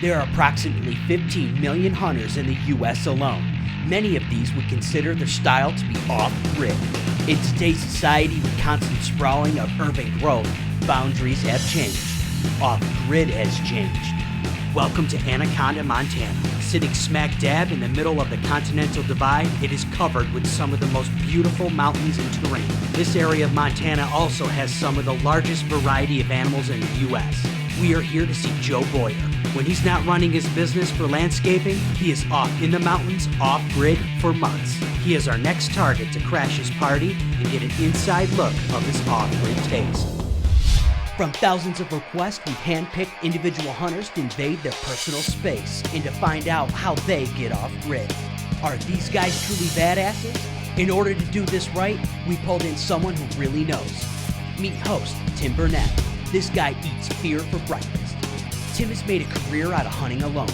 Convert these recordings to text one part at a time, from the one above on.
There are approximately 15 million hunters in the U.S. alone. Many of these would consider their style to be off-grid. In today's society, with constant sprawling of urban growth, boundaries have changed. Off-grid has changed. Welcome to Anaconda, Montana. Sitting smack dab in the middle of the Continental Divide, it is covered with some of the most beautiful mountains and terrain. This area of Montana also has some of the largest variety of animals in the U.S. We are here to see Joe Boyer. When he's not running his business for landscaping, he is off in the mountains, off-grid for months. He is our next target to crash his party and get an inside look of his off-grid taste. From thousands of requests, we've handpicked individual hunters to invade their personal space and to find out how they get off-grid. Are these guys truly badasses? In order to do this right, we pulled in someone who really knows. Meet host Tim Burnett. This guy eats fear for breakfast. Tim has made a career out of hunting alone.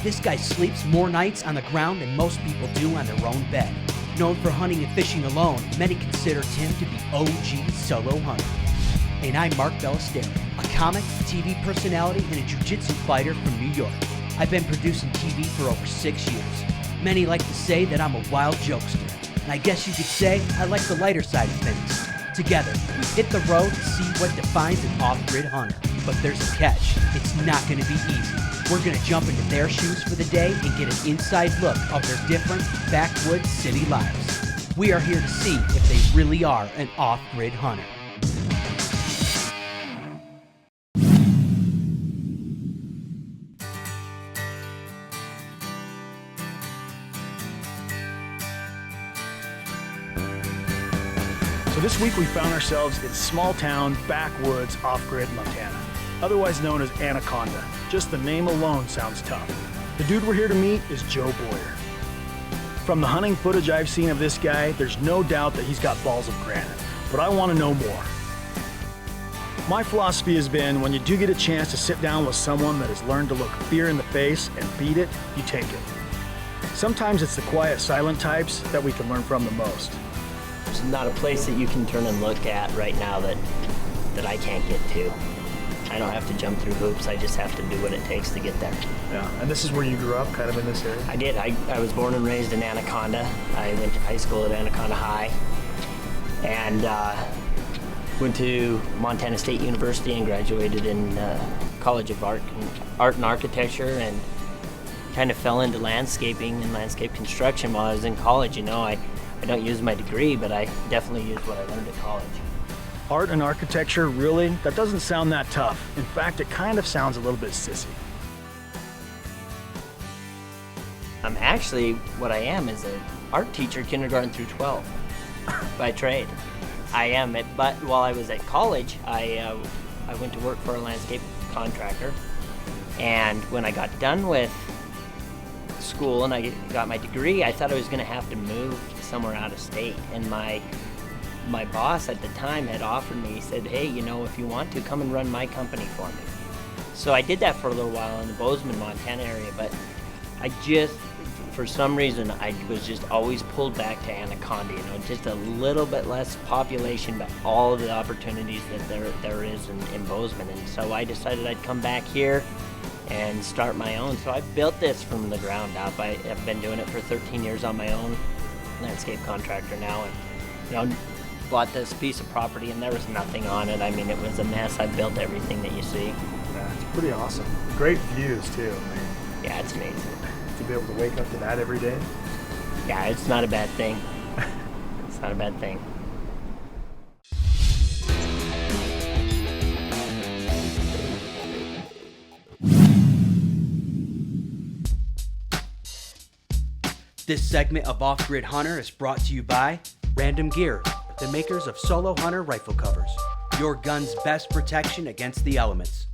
This guy sleeps more nights on the ground than most people do on their own bed. Known for hunting and fishing alone, many consider Tim to be OG solo hunter. And I'm Mark Ballestero, a comic, TV personality, and a jiu-jitsu fighter from New York. I've been producing TV for over 6 years. Many like to say that I'm a wild jokester, and I guess you could say I like the lighter side of things. Together, we hit the road to see what defines an off-grid hunter. But there's a catch. It's not going to be easy. We're going to jump into their shoes for the day and get an inside look of their different backwoods city lives. We are here to see if they really are an off-grid hunter. So this week we found ourselves in small town, backwoods, off-grid Montana, otherwise known as Anaconda. Just the name alone sounds tough. The dude we're here to meet is Joe Boyer. From the hunting footage I've seen of this guy, there's no doubt that he's got balls of granite, but I want to know more. My philosophy has been, when you do get a chance to sit down with someone that has learned to look fear in the face and beat it, you take it. Sometimes it's the quiet, silent types that we can learn from the most. There's not a place that you can turn and look at right now that I can't get to. I don't have to jump through hoops, I just have to do what it takes to get there. Yeah, and this is where you grew up, kind of in this area? I did. I was born and raised in Anaconda. I went to high school at Anaconda High and went to Montana State University and graduated in College of Art and Architecture, and kind of fell into landscaping and landscape construction while I was in college. You know, I don't use my degree, but I definitely use what I learned at college. Art and architecture, really? That doesn't sound that tough. In fact, it kind of sounds a little bit sissy. Actually, what I am is an art teacher, kindergarten through 12, by trade. I am, but while I was at college, I went to work for a landscape contractor, and when I got done with school and I got my degree, I thought I was going to have to move somewhere out of state, and my boss at the time had offered me, he said, hey, you know, if you want to, come and run my company for me. So I did that for a little while in the Bozeman, Montana area, but I just, for some reason, I was just always pulled back to Anaconda, you know, just a little bit less population, but all of the opportunities that there is in Bozeman. And so I decided I'd come back here and start my own. So I built this from the ground up. I've been doing it for 13 years on my own, landscape contractor now, and you know, bought this piece of property and there was nothing on it. I mean, it was a mess. I built everything that you see. Yeah, it's pretty awesome. Great views too. I mean, yeah, it's amazing. To be able to wake up to that every day. Yeah, it's not a bad thing. It's not a bad thing. This segment of Off-Grid Hunter is brought to you by Random Gear, the makers of Solo Hunter rifle covers. Your gun's best protection against the elements.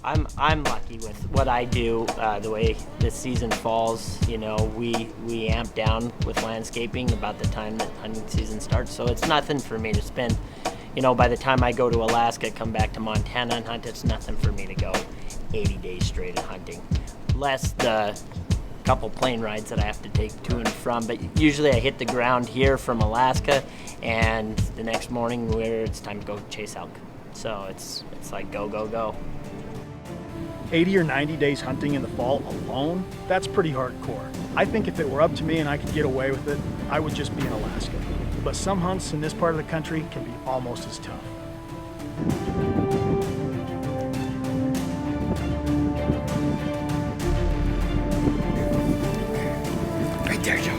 I'm lucky with what I do, the way this season falls. You know, we amp down with landscaping about the time that hunting season starts, so it's nothing for me to spend. You know, by the time I go to Alaska, come back to Montana and hunt, it's nothing for me to go 80 days straight of hunting. Less the couple plane rides that I have to take to and from, but usually I hit the ground here from Alaska, and the next morning where it's time to go chase elk. So it's like go, go, go. 80 or 90 days hunting in the fall alone, that's pretty hardcore. I think if it were up to me and I could get away with it, I would just be in Alaska. But some hunts in this part of the country can be almost as tough. Right there, Joe.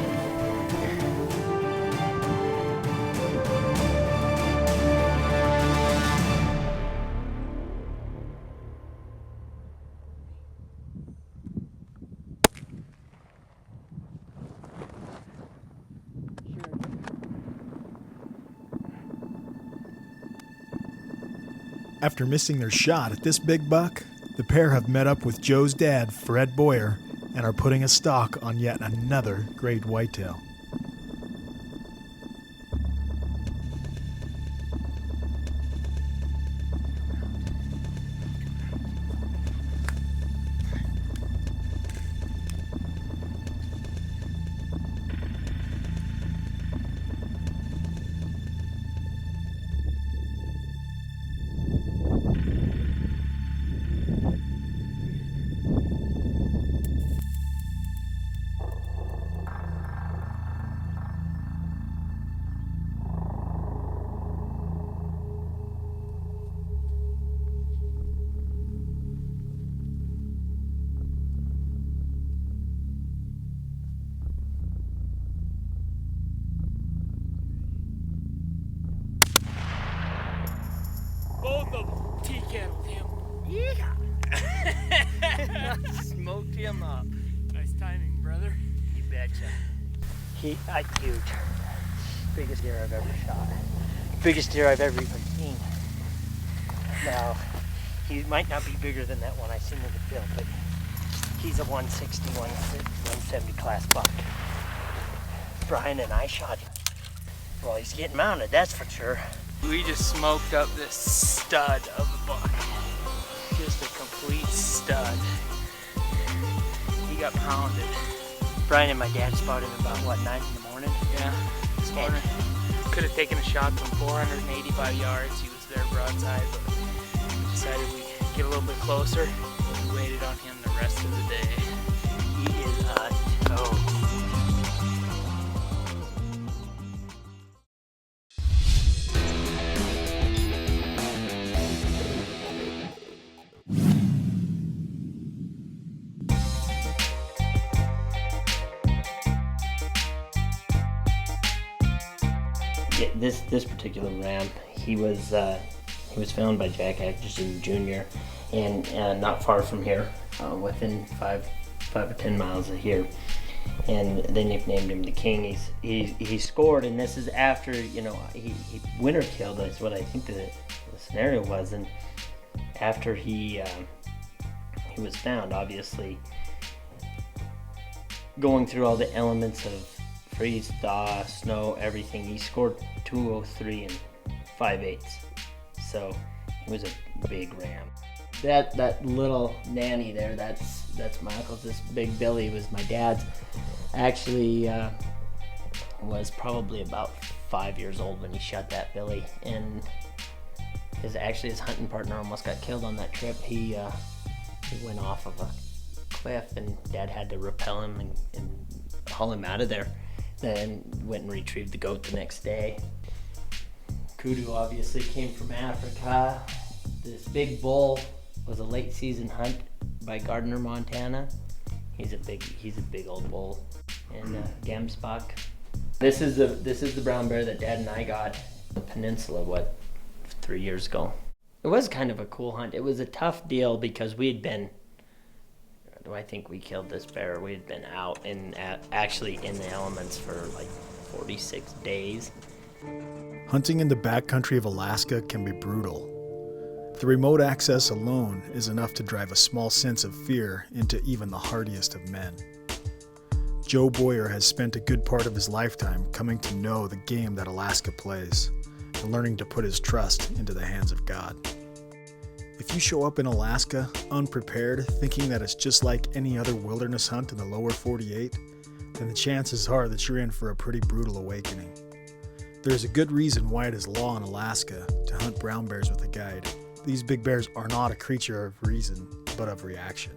After missing their shot at this big buck, the pair have met up with Joe's dad, Fred Boyer, and are putting a stalk on yet another great whitetail. Both of them. T-kettled him. Yeah. Smoked him up. Nice timing, brother. You betcha. Huge. Biggest deer I've ever shot. Biggest deer I've ever even seen. Now, he might not be bigger than that one I seen in the film, but he's a 160, 170 class buck. Brian and I shot him. Well, he's getting mounted, that's for sure. We just smoked up this stud of a buck. Just a complete stud. He got pounded. Brian and my dad spotted him about, what, 9 in the morning? Yeah, this morning. Could have taken a shot from 485 yards. He was there broadside, but we decided we'd get a little bit closer. And we waited on him the rest of the day. He is a toad. This particular ram, he was found by Jack Atkinson Jr. and not far from here, within 5 or 10 miles of here, and they nicknamed him the King. He scored, and this is after he winter killed. That's what I think the scenario was, and after he was found, obviously going through all the elements of freeze, thaw, snow, everything, he scored 203 and 5/8. So he was a big ram. That little nanny there, that's Michael's. This big Billy was my dad's. Actually, was probably about 5 years old when he shot that Billy, and his hunting partner almost got killed on that trip. He went off of a cliff, and Dad had to rappel him and haul him out of there. Then went and retrieved the goat the next day. Kudu obviously came from Africa. This big bull was a late season hunt by Gardner, Montana. He's a big old bull. And Gamsbach. This is the brown bear that Dad and I got on the peninsula 3 years ago. It was kind of a cool hunt. It was a tough deal because we had been, I think we killed this bear. We had been out actually in the elements for like 46 days. Hunting in the backcountry of Alaska can be brutal. The remote access alone is enough to drive a small sense of fear into even the hardiest of men. Joe Boyer has spent a good part of his lifetime coming to know the game that Alaska plays and learning to put his trust into the hands of God. If you show up in Alaska unprepared, thinking that it's just like any other wilderness hunt in the lower 48, then the chances are that you're in for a pretty brutal awakening. There is a good reason why it is law in Alaska to hunt brown bears with a guide. These big bears are not a creature of reason, but of reaction.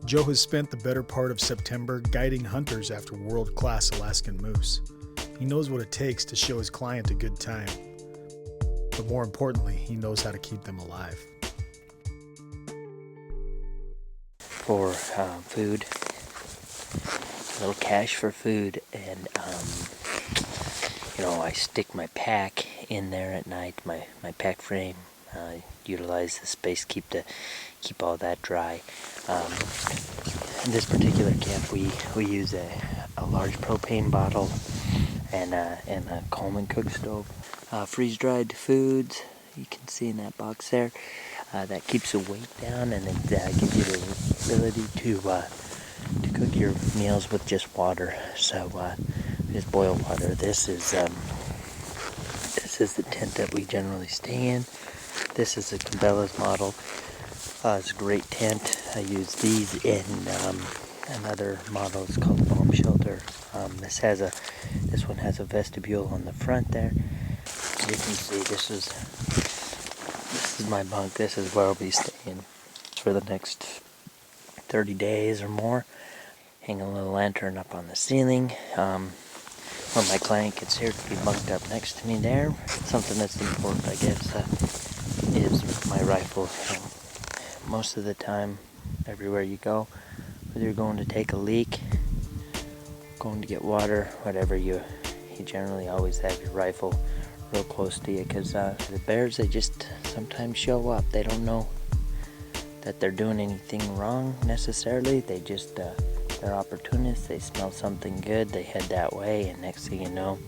Joe has spent the better part of September guiding hunters after world-class Alaskan moose. He knows what it takes to show his client a good time, but more importantly, he knows how to keep them alive. For food, a little cash for food, and I stick my pack in there at night, my pack frame. Utilize the space, keep all that dry. In this particular camp, we use a large propane bottle and a Coleman cook stove. Freeze-dried foods, you can see in that box there. That keeps the weight down, and it gives you the ability to cook your meals with just water. So just boil water. This is the tent that we generally stay in. This is a Cabela's model. It's a great tent. I use these in another model. It's called Bomb Shelter. This one has a vestibule on the front there. You can see this is my bunk. This is where I'll be staying for the next 30 days or more. Hang a little lantern up on the ceiling. When my client gets here to be bunked up next to me there, something that's important, I guess, is my rifle. Most of the time, everywhere you go, whether you're going to take a leak, going to get water, whatever, you generally always have your rifle real close to you, because the bears, they just sometimes show up. They don't know that they're doing anything wrong necessarily. They just they're opportunists. They smell something good, they head that way, and next thing you know,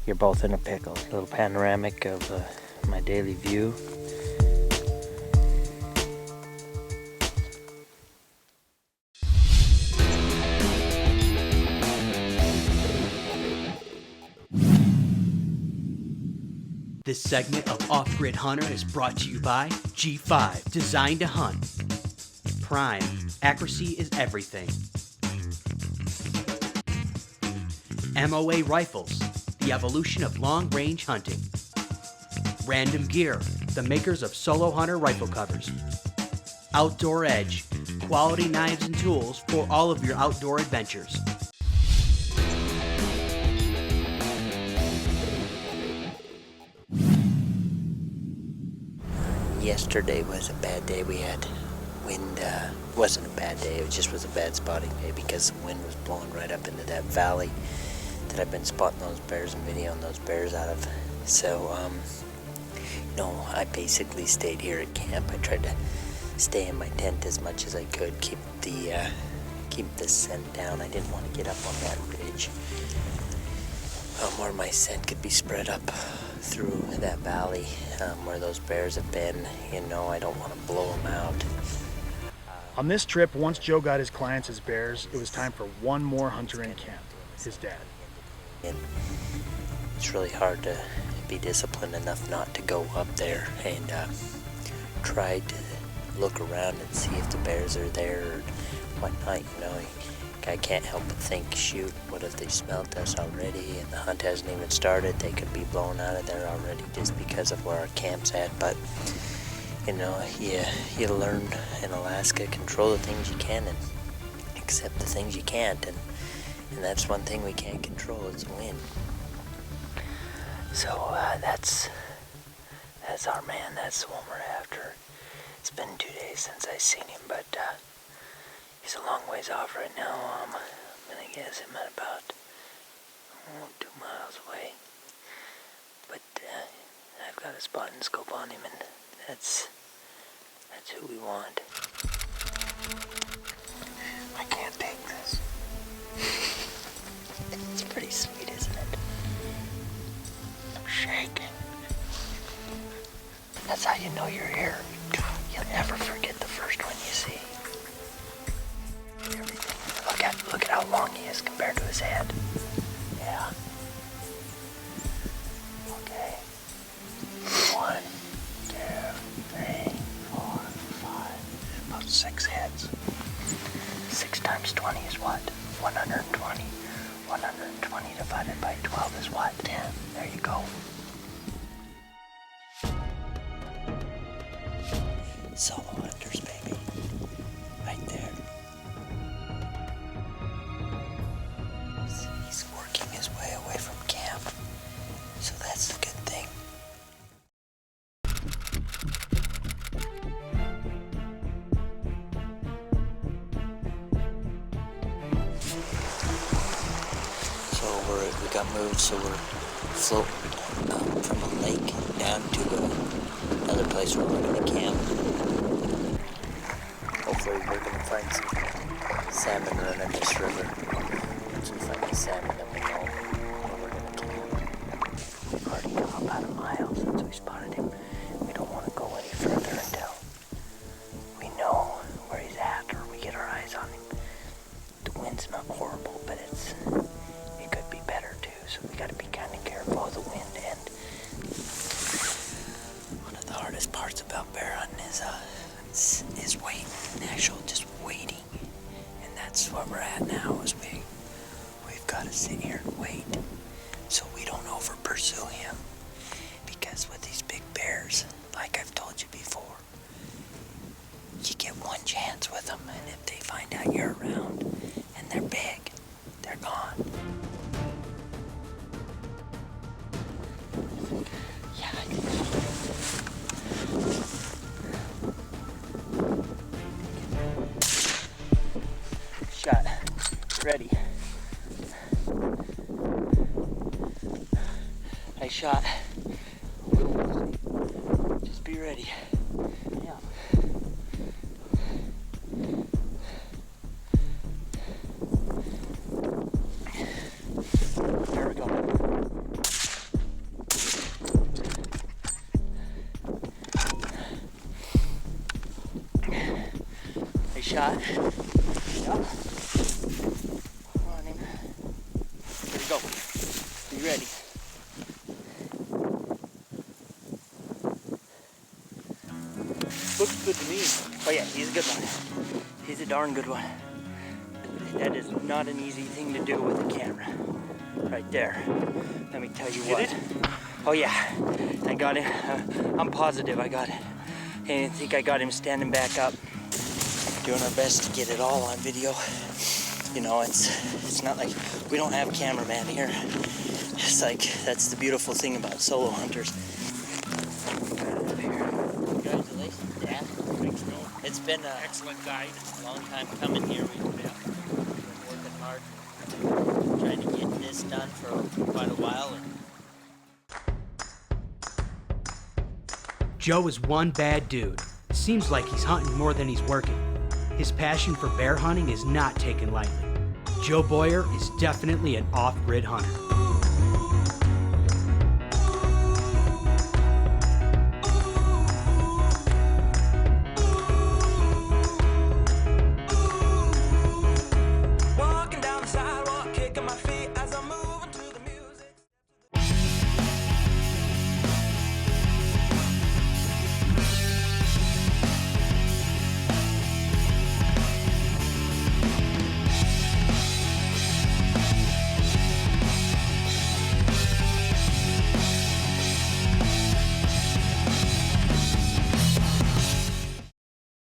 you're both in a pickle. A little panoramic of my daily view. This segment of Off-Grid Hunter is brought to you by G5, designed to hunt. Prime, accuracy is everything. MOA Rifles, the evolution of long-range hunting. Random Gear, the makers of Solo Hunter rifle covers. Outdoor Edge, quality knives and tools for all of your outdoor adventures. Yesterday was a bad day. We had wind. Wasn't a bad day, it just was a bad spotting day because the wind was blowing right up into that valley that I've been spotting those bears and videoing those bears out of. So I basically stayed here at camp. I tried to stay in my tent as much as I could, keep the scent down. I didn't want to get up on that ridge where my scent could be spread up through that valley where those bears have been. I don't want to blow them out. On this trip, once Joe got his clients as bears, it was time for one more hunter in camp, his dad. And it's really hard to be disciplined enough not to go up there and try to look around and see if the bears are there or whatnot. I can't help but think, shoot, what if they smelled us already and the hunt hasn't even started? They could be blown out of there already just because of where our camp's at. But you learn in Alaska, control the things you can and accept the things you can't, and that's one thing we can't control, is wind. So that's our man. That's the one we're after. It's been 2 days since I seen him, but he's a long ways off right now. I'm gonna guess him at about 2 miles away. But I've got a spotting scope on him, and that's who we want. I can't take this. It's pretty sweet, isn't it? I'm shaking. That's how you know you're here. You'll never forget the first one you see. Everything. Look at how long he is compared to his head. Yeah. Okay. 20 divided by 12 is what? 10. There you go. Solo hunters, baby. Right there. He's working his way away from camp. So that's the good thing. So we got moved, so we're floating from a lake down to another place where we're going to camp. Hopefully we're going to find some salmon running this river. Once we find the salmon, then we know where we're going to camp. We've already come about a mile since we spotted him. We don't want to go any further until we know where he's at or we get our eyes on him. The wind's not horrible, but it could be better too, so we got to be kind of careful of the wind. And one of the hardest parts about bear hunting is waiting, actual just waiting. And that's what we're at now, is we've got to sit here and wait so we don't over pursue him. Because with these big bears, like I've told you before, you get one chance with them, and if they find out you're around and they're big, they're gone. Yeah, I think so. Shot. Ready. Nice shot. Just be ready. Yeah. There we go. Nice shot. Yeah. Come on in. Here we go. Be ready. Looks good to me. Oh yeah, he's a good one. He's a darn good one. That is not an easy thing to do with a camera. Right there. Let me tell you what. Get it? Oh yeah, I got him. I'm positive I got it. And I think I got him standing back up. Doing our best to get it all on video. You know, it's not like we don't have cameraman here. It's like, that's the beautiful thing about solo hunters. Congratulations, Dad. It's been an excellent guide. Long time coming here. We've been working hard, trying to get this done for quite a while. Joe is one bad dude. Seems like he's hunting more than he's working. His passion for bear hunting is not taken lightly. Joe Boyer is definitely an off-grid hunter.